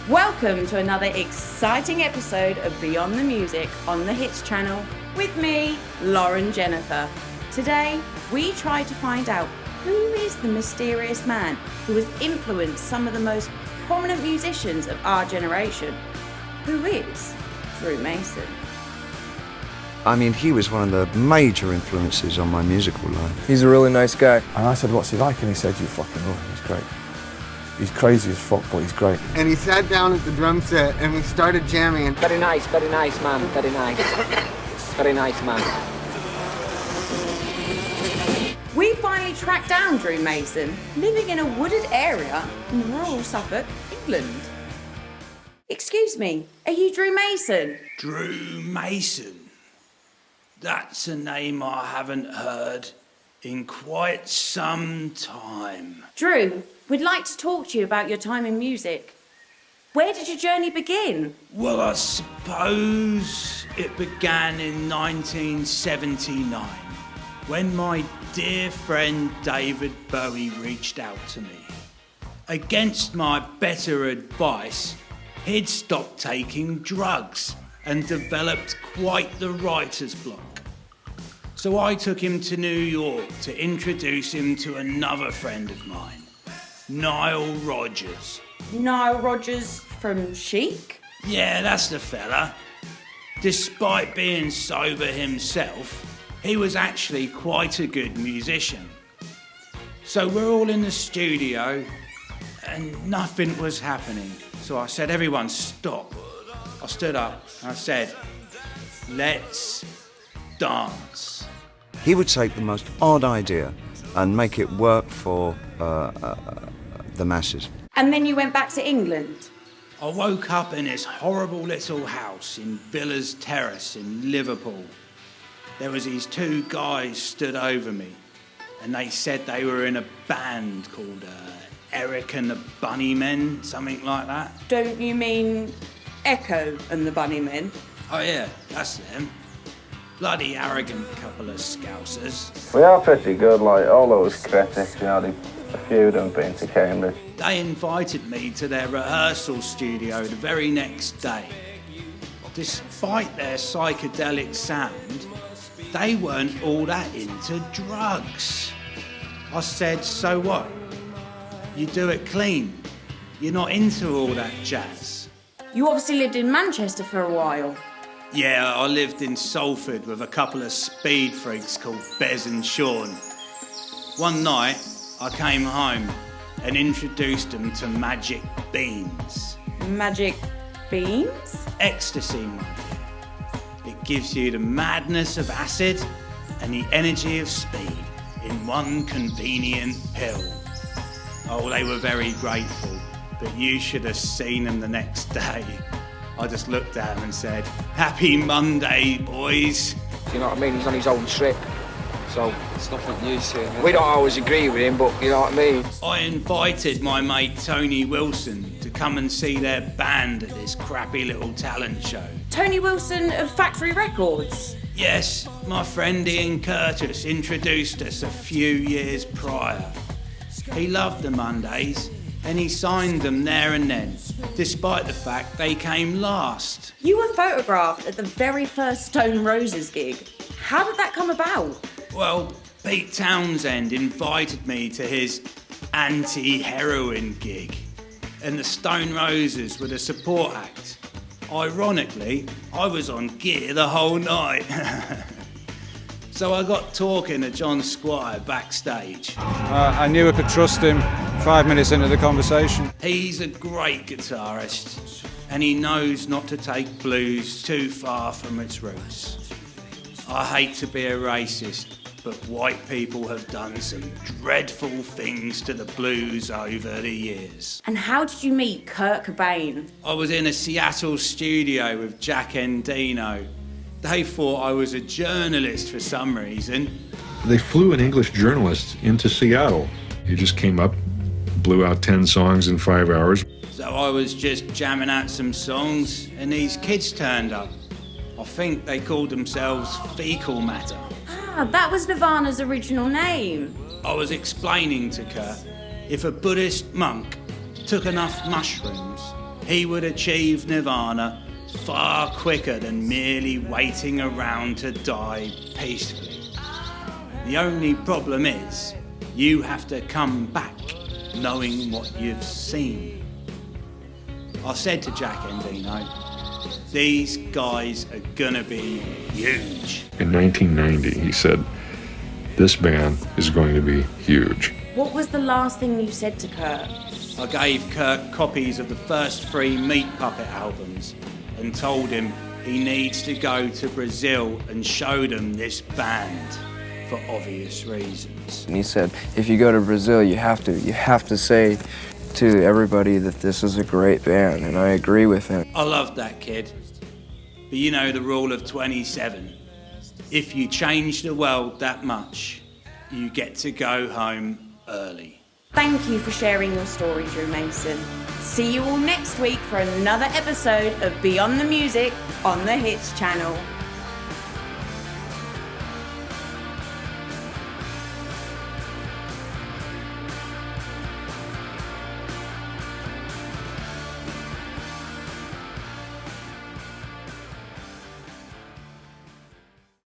Welcome to another exciting episode of Beyond the Music on the Hits channel with me, Lauren Jennifer. Today, we try to find out who is the mysterious man who has influenced some of the most prominent musicians of our generation. Who is Drew Mason? I mean, he was one of the major influences on my musical life. He's a really nice guy. And I said, what's he like? And he said, you fucking love him, he's great. He's crazy as fuck, but he's great. And he sat down at the drum set and we started jamming. And very nice, man, very nice. Very nice, man. We finally tracked down Drew Mason, living in a wooded area in rural Suffolk, England. Excuse me, are you Drew Mason? Drew Mason? That's a name I haven't heard in quite some time. Drew, we'd like to talk to you about your time in music. Where did your journey begin? Well, I suppose it began in 1979, when my dear friend David Bowie reached out to me. Against my better advice, he'd stopped taking drugs and developed quite the writer's block. So I took him to New York to introduce him to another friend of mine, Nile Rodgers. Nile Rodgers from Chic? Yeah, that's the fella. Despite being sober himself, he was actually quite a good musician. So we're all in the studio and nothing was happening. So I said, everyone stop. I stood up and I said, let's dance. He would take the most odd idea and make it work for the masses. And then you went back to England? I woke up in this horrible little house in Villas Terrace in Liverpool. There was these two guys stood over me and they said they were in a band called Eric and the Bunnymen, something like that. Don't you mean Echo and the Bunnymen? Oh yeah, that's them. Bloody arrogant couple of scousers. We are pretty good, like all those critics, you know, a few of them have been to Cambridge. They invited me to their rehearsal studio the very next day. Despite their psychedelic sound, they weren't all that into drugs. I said, so what? You do it clean. You're not into all that jazz. You obviously lived in Manchester for a while. Yeah, I lived in Salford with a couple of speed freaks called Bez and Sean. One night, I came home and introduced them to magic beans. Magic beans? Ecstasy, my dear. It gives you the madness of acid and the energy of speed in one convenient pill. Oh, they were very grateful, but you should have seen them the next day. I just looked at him and said, happy Monday, boys. You know what I mean? He's on his own trip. So It's nothing new to him. we don't always agree with him, but you know what I mean? I invited my mate Tony Wilson to come and see their band at this crappy little talent show. Tony Wilson of Factory Records? Yes, my friend Ian Curtis introduced us a few years prior. He loved the Mondays and he signed them there and then, despite the fact they came last. You were photographed at the very first Stone Roses gig. How did that come about? Well, Pete Townsend invited me to his anti-heroin gig, and the Stone Roses were the support act. Ironically, I was on gear the whole night. So I got talking to John Squire backstage. I knew I could trust him 5 minutes into the conversation. He's a great guitarist, and he knows not to take blues too far from its roots. I hate to be a racist, but white people have done some dreadful things to the blues over the years. And how did you meet Kurt Cobain? I was in a Seattle studio with Jack Endino. They thought I was a journalist for some reason. They flew an English journalist into Seattle. He just came up, blew out 10 songs in 5 hours. So I was just jamming out some songs, and these kids turned up. I think they called themselves Fecal Matter. Ah, that was Nirvana's original name. I was explaining to Kurt, if a Buddhist monk took enough mushrooms, he would achieve nirvana far quicker than merely waiting around to die peacefully. The only problem is, you have to come back knowing what you've seen. I said to Jack Endino, these guys are gonna be huge. In 1990, he said, this band is going to be huge. What was the last thing you said to Kurt? I gave Kurt copies of the first 3 Meat Puppet albums and told him he needs to go to Brazil and show them this band for obvious reasons. And he said, if you go to Brazil, you have to say to everybody that this is a great band, and I agree with him. I love that kid. But you know the rule of 27. If you change the world that much, you get to go home early. Thank you for sharing your story, Drew Mason. See you all next week for another episode of Beyond the Music on the Hits channel.